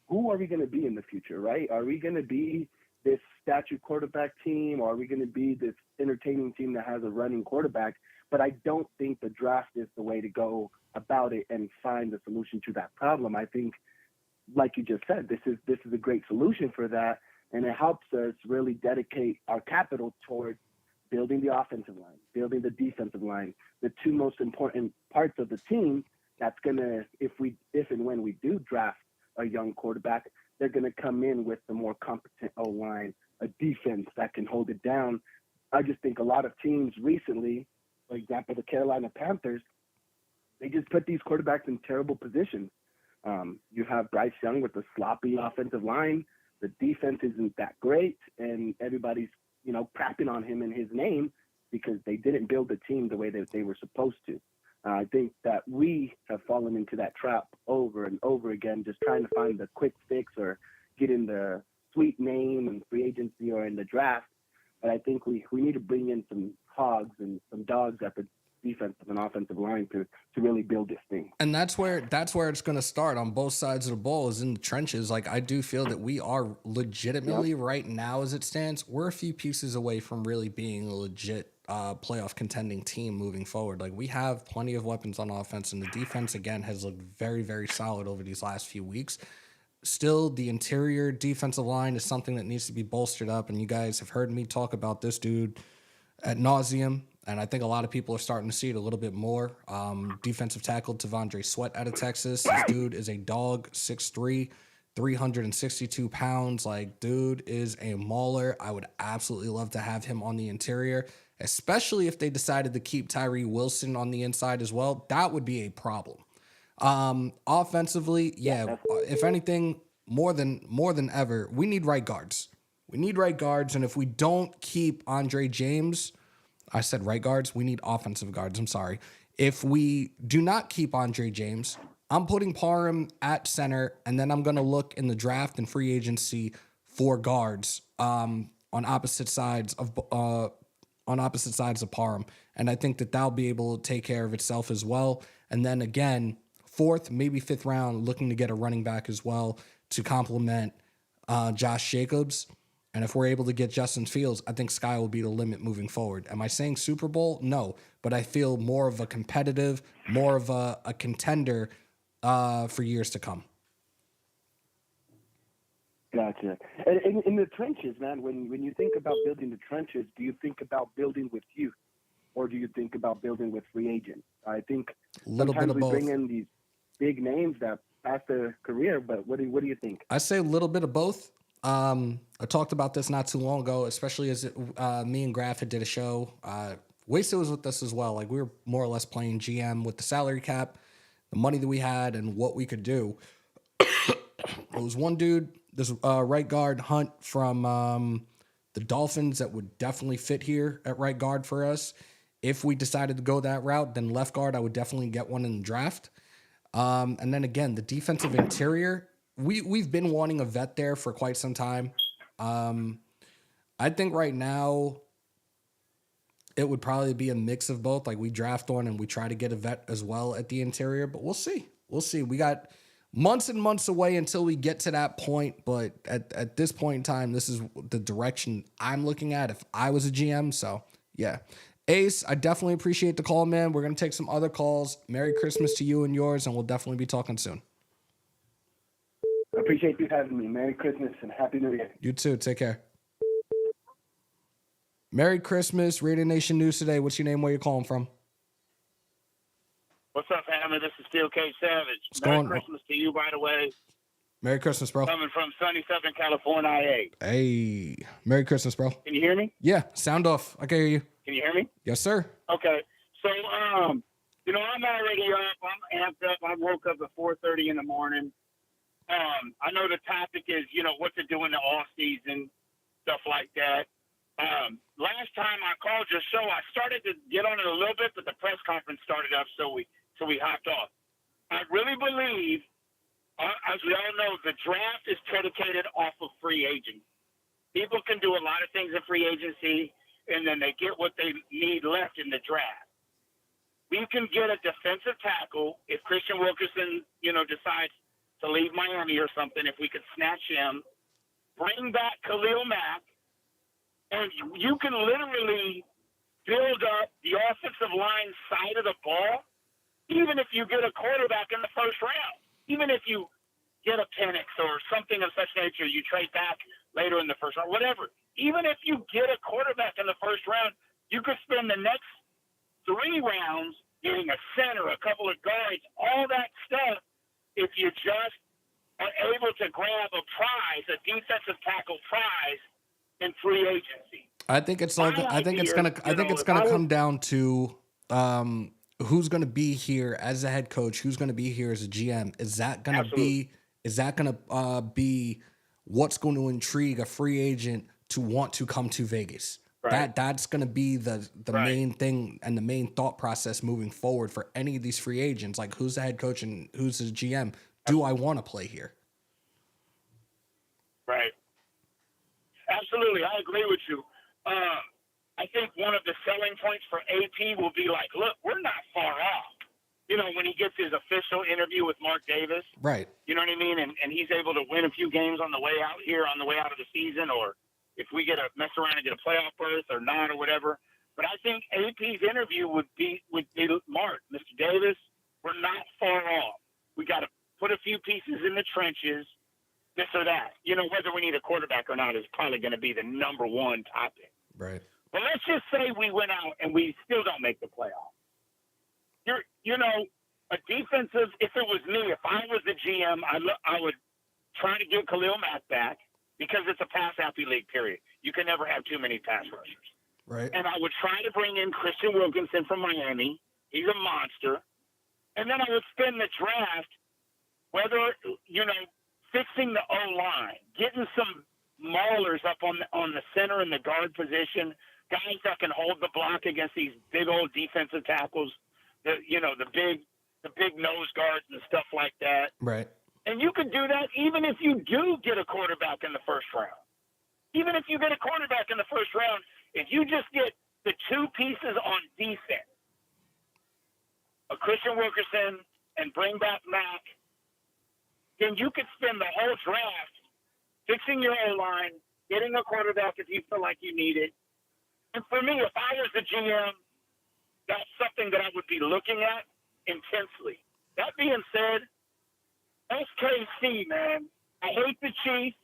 who are we going to be in the future, right? Are we going to be this statue quarterback team, or are we going to be this entertaining team that has a running quarterback? But I don't think the draft is the way to go about it and find the solution to that problem. I think, like you just said, this is a great solution for that, and it helps us really dedicate our capital towards building the offensive line, building the defensive line, the two most important parts of the team. That's gonna, if and when we do draft a young quarterback, they're going to come in with the more competent O-line, a defense that can hold it down. I just think a lot of teams recently, for example, the Carolina Panthers, they just put these quarterbacks in terrible positions. You have Bryce Young with a sloppy offensive line. The defense isn't that great, and everybody's, crapping on him in his name because they didn't build the team the way that they were supposed to. I think that we have fallen into that trap over and over again, just trying to find the quick fix or get in the sweet name and free agency or in the draft. But I think we need to bring in some hogs and some dogs at the defensive and offensive line to really build this thing. And that's where it's going to start on both sides of the ball, is in the trenches. Like, I do feel that we are legitimately right now, as it stands, we're a few pieces away from really being a legit playoff contending team moving forward. Like, we have plenty of weapons on offense, and the defense, again, has looked very, very solid over these last few weeks. Still, the interior defensive line is something that needs to be bolstered up, and you guys have heard me talk about this dude ad nauseum, and I think a lot of people are starting to see it a little bit more. Defensive tackle Tavondre Sweat out of Texas. This dude is a dog, 6'3", 362 pounds. Like, dude is a mauler. I would absolutely love to have him on the interior, especially if they decided to keep Tyree Wilson on the inside as well. That would be a problem. Offensively, yeah, if anything, more than ever, we need right guards. We need right guards, and if we don't keep Andre James, I said right guards, we need offensive guards. I'm sorry. If we do not keep Andre James, I'm putting Parham at center, and then I'm going to look in the draft and free agency for guards on opposite sides of Parham, and I think that that'll be able to take care of itself as well. And then again, fourth, maybe fifth round, looking to get a running back as well to complement Josh Jacobs. And if we're able to get Justin Fields, I think sky will be the limit moving forward. Am I saying Super Bowl? No, but I feel more of a competitive, more of a contender for years to come. Gotcha. And in the trenches, man, when you think about building the trenches, do you think about building with youth, or do you think about building with free agents? I think sometimes we bring in these big names that pass their career, but what do you think? I say a little bit of both. I talked about this not too long ago, especially as me and Graf did a show. Wasted was with us as well. Like, we were more or less playing GM with the salary cap, the money that we had, and what we could do. It was one dude, this right guard, Hunt, from the Dolphins, that would definitely fit here at right guard for us. If we decided to go that route, then left guard, I would definitely get one in the draft. And then again, the defensive interior, we've been wanting a vet there for quite some time. I think right now it would probably be a mix of both. Like, we draft one and we try to get a vet as well at the interior, but we'll see. We'll see. We got months and months away until we get to that point. But at this point in time, this is the direction I'm looking at if I was a GM. So yeah. Ace, I definitely appreciate the call, man. We're going to take some other calls. Merry Christmas to you and yours, and we'll definitely be talking soon. I appreciate you having me. Merry Christmas and Happy New Year. You too. Take care. Merry Christmas, Raider Nation News today. What's your name? Where you calling from? What's up, Hammer? This is Steel K Savage. Merry Christmas to you, by the way. Merry Christmas, bro. Coming from sunny Southern California. Hey, Merry Christmas, bro. Can you hear me? Yeah, sound off. I can hear you. Can you hear me? Yes, sir. Okay. So, I'm already up. I'm amped up. I woke up at 4:30 in the morning. I know the topic is, what to do in the off season, stuff like that. Last time I called your show, I started to get on it a little bit, but the press conference started up, so we hopped off. I really believe, as we all know, the draft is predicated off of free agency. People can do a lot of things in free agency, and then they get what they need left in the draft. We can get a defensive tackle if Christian Wilkerson, decides to leave Miami or something. If we could snatch him, bring back Khalil Mack, and you can literally build up the offensive line side of the ball, even if you get a quarterback in the first round. Even if you get a Penix or something of such nature, you trade back later in the first round, whatever. Even if you get a quarterback in the first round, you could spend the next 3 rounds getting a center, a couple of guards, all that stuff, if you just are able to grab a prize, a defensive tackle prize, in free agency. I think it's gonna come down to who's gonna be here as a head coach, who's gonna be here as a GM. Is that gonna be what's going to intrigue a free agent to want to come to Vegas? Right. That's gonna be the main thing and the main thought process moving forward for any of these free agents. Like, who's the head coach and who's the GM? Do I want to play here? Right. Absolutely, I agree with you. I think one of the selling points for AP will be like, look, we're not far off. When he gets his official interview with Mark Davis. Right. You know what I mean? And he's able to win a few games on the way out here, on the way out of the season, or if we get a mess around and get a playoff berth or not or whatever. But I think AP's interview would be Mark, Mr. Davis, we're not far off. We got to put a few pieces in the trenches, this or that. Whether we need a quarterback or not is probably going to be the number one topic. Right. But let's just say we went out and we still don't make the playoffs. A defensive, if it was me, if I was the GM, I would try to get Khalil Mack back because it's a pass-happy league, period. You can never have too many pass rushers. Right. And I would try to bring in Christian Wilkinson from Miami. He's a monster. And then I would spend the draft, whether, fixing the O-line, getting some maulers up on the center and the guard position, guys that can hold the block against these big old defensive tackles, the big nose guards and stuff like that. Right. And you could do that even if you do get a quarterback in the first round. Even if you get a quarterback in the first round, if you just get the two pieces on defense, a Christian Wilkerson and bring back Mack, then you could spend the whole draft fixing your O-line, getting a quarterback if you feel like you need it. And for me, if I was the GM, that's something that I would be looking at intensely. That being said, SKC, man, I hate the Chiefs.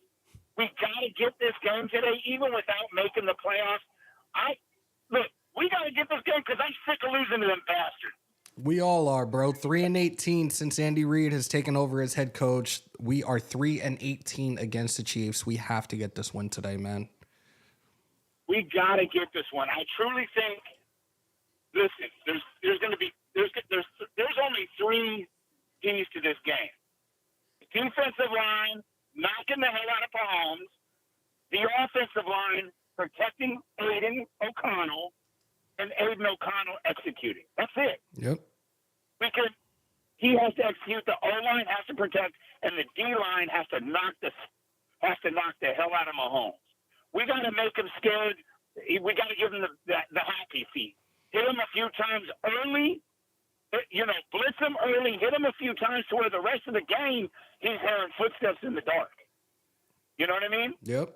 We got to get this game today, even without making the playoffs. We got to get this game because I'm sick of losing to them bastards. We all are, bro. 3-18 since Andy Reid has taken over as head coach. We are 3-18 against the Chiefs. We have to get this win today, man. We got to get this one. I truly think. Listen, there's going to be there's only three keys to this game: the defensive line knocking the hell out of Mahomes, the offensive line protecting Aiden O'Connell, and Aiden O'Connell executing. That's it. Yep. Because he has to execute, the O-line has to protect, and the D-line has to knock the hell out of Mahomes. We got to make him scared. We got to give him the happy feet. Hit him a few times early, blitz him early, hit him a few times to where the rest of the game he's hearing footsteps in the dark. You know what I mean? Yep.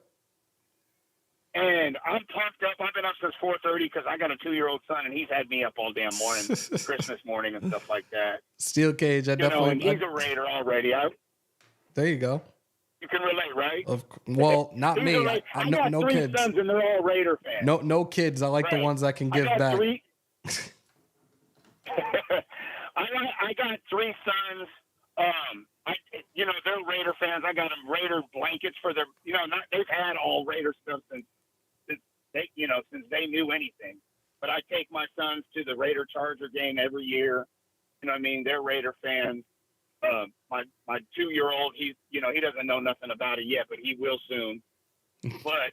And I'm pumped up. I've been up since 4:30 because I got a 2-year-old son, and he's had me up all damn morning, Christmas morning and stuff like that. Steel Cage, I definitely. And he's a Raider already. There you go. You can relate, right? Well, not me. I got no three kids. sons, and they're all Raider fans. No kids. I like the ones that can give I got back. I got three sons. They're Raider fans. I got them Raider blankets for their. They've had all Raider stuff since they knew anything. But I take my sons to the Raider Charger game every year. They're Raider fans. My 2-year-old, he doesn't know nothing about it yet, but he will soon. But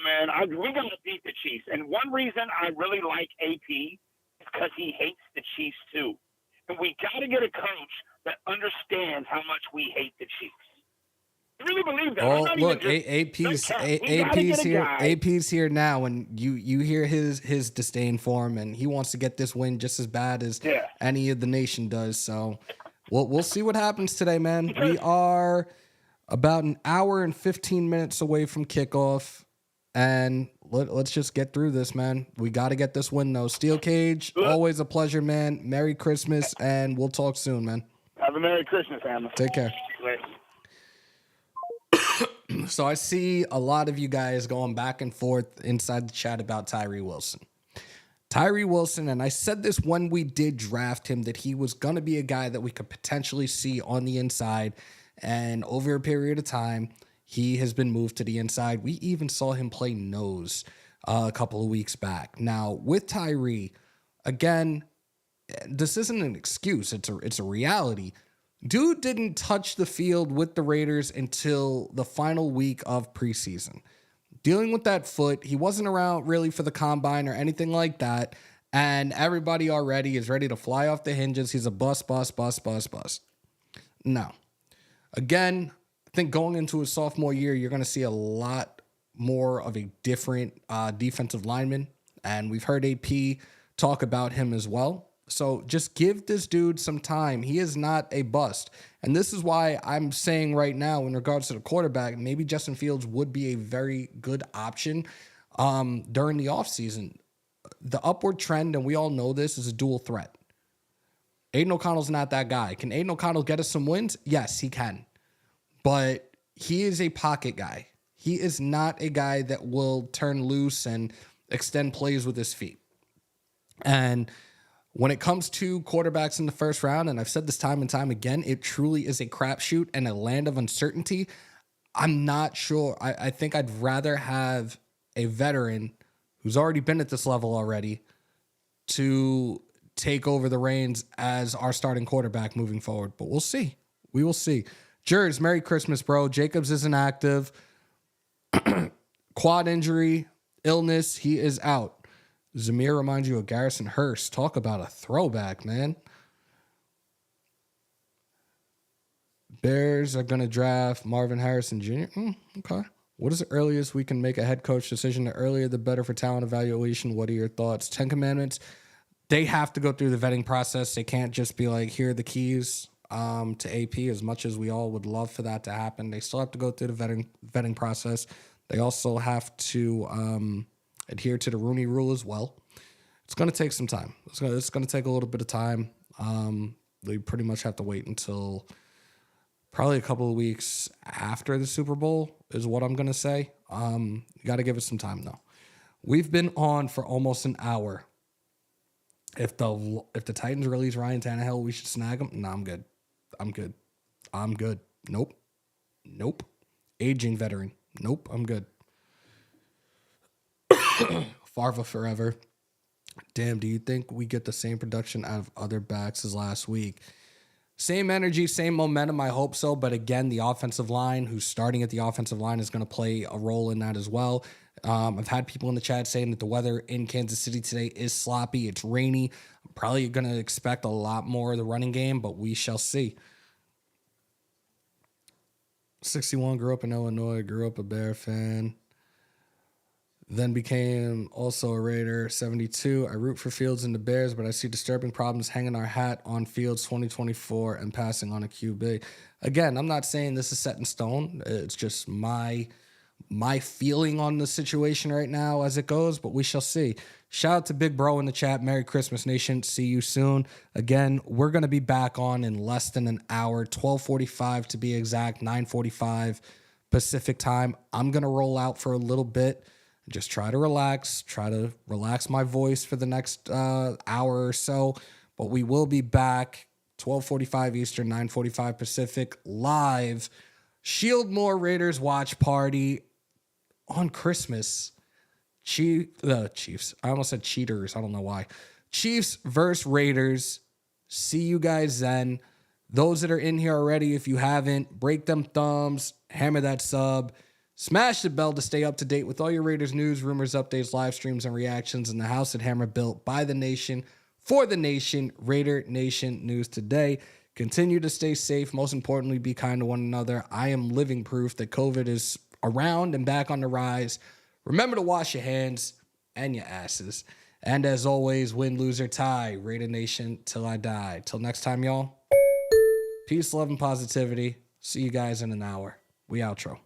man, we got to beat the Chiefs. And one reason I really like AP is because he hates the Chiefs too. And we got to get a coach that understands how much we hate the Chiefs. I really believe that. Oh, look, AP's here. AP's here now, and you hear his disdain for him, and he wants to get this win just as bad as any of the nation does. So we'll see what happens today, man. We are about an hour and 15 minutes away from kickoff, and let's just get through this, man. We got to get this win, though. Steel Cage, always a pleasure, man. Merry Christmas, and we'll talk soon, man. Have a Merry Christmas, family. Take care. So I see a lot of you guys going back and forth inside the chat about Tyree Wilson. Tyree Wilson, and I said this when we did draft him, that he was going to be a guy that we could potentially see on the inside. And over a period of time, he has been moved to the inside. We even saw him play nose a couple of weeks back. Now, with Tyree, again, this isn't an excuse. It's a reality. Dude didn't touch the field with the Raiders until the final week of preseason. Dealing with that foot, he wasn't around really for the combine or anything like that, and everybody already is ready to fly off the hinges. He's a bust. No. Again, I think going into his sophomore year, you're going to see a lot more of a different defensive lineman, and we've heard AP talk about him as well. So just give this dude some time. He is not a bust. And this is why I'm saying right now, in regards to the quarterback, maybe Justin Fields would be a very good option during the offseason. The upward trend, and we all know this, is a dual threat. Aiden O'Connell's not that guy. Can Aiden O'Connell get us some wins? Yes, he can. But he is a pocket guy. He is not a guy that will turn loose and extend plays with his feet. And When it comes to quarterbacks in the first round, and I've said this time and time again, it truly is a crapshoot and a land of uncertainty. I'm not sure. I think I'd rather have a veteran who's already been at this level already to take over the reins as our starting quarterback moving forward. But we'll see. We will see. Jers, Merry Christmas, bro. Jacobs isn't active. Quad injury, illness, he is out. Zamir reminds you of Garrison Hurst. Talk about a throwback, man. Bears are going to draft Marvin Harrison Jr. Okay. What is the earliest we can make a head coach decision? The earlier, the better for talent evaluation. What are your thoughts? 10 Commandments, they have to go through the vetting process. They can't just be like, here are the keys to AP, as much as we all would love for that to happen. They still have to go through the vetting process. They also have to adhere to the Rooney Rule as well. It's going to take some time. It's going to take a little bit of time. They pretty much have to wait until probably a couple of weeks after the Super Bowl is what I'm going to say. You got to give it some time, though. We've been on for almost an hour. If the Titans release Ryan Tannehill, we should snag him. No, I'm good. Nope. Aging veteran. Nope, I'm good. Farva forever. Damn, do you think we get the same production out of other backs as last week? Same energy, same momentum, I hope so. But again, the offensive line, who's starting at the offensive line, is going to play a role in that as well. I've had people in the chat saying that the weather in Kansas City today is sloppy. It's rainy. I'm probably going to expect a lot more of the running game, but we shall see. 61, grew up in Illinois, grew up a Bear fan. Then became also a Raider. 72, I root for Fields and the Bears, but I see disturbing problems hanging our hat on Fields 2024 and passing on a QB. Again, I'm not saying this is set in stone. It's just my feeling on the situation right now as it goes, but we shall see. Shout out to Big Bro in the chat. Merry Christmas, Nation. See you soon. Again, we're going to be back on in less than an hour, 12:45 to be exact, 9:45 Pacific time. I'm going to roll out for a little bit. Just try to relax my voice for the next hour or so. But we will be back 12:45 Eastern, 9:45 Pacific, live Shieldmore Raiders watch party on Christmas. Chiefs. I almost said cheaters. I don't know why. Chiefs versus Raiders. See you guys then. Those that are in here already, if you haven't, break them thumbs, hammer that sub. Smash the bell to stay up to date with all your Raiders news, rumors, updates, live streams, and reactions in the house at Hammer, built by the nation, for the nation. Raider Nation news today. Continue to stay safe. Most importantly, be kind to one another. I am living proof that COVID is around and back on the rise. Remember to wash your hands and your asses. And as always, win, lose, or tie. Raider Nation till I die. Till next time, y'all. Peace, love, and positivity. See you guys in an hour. We outro.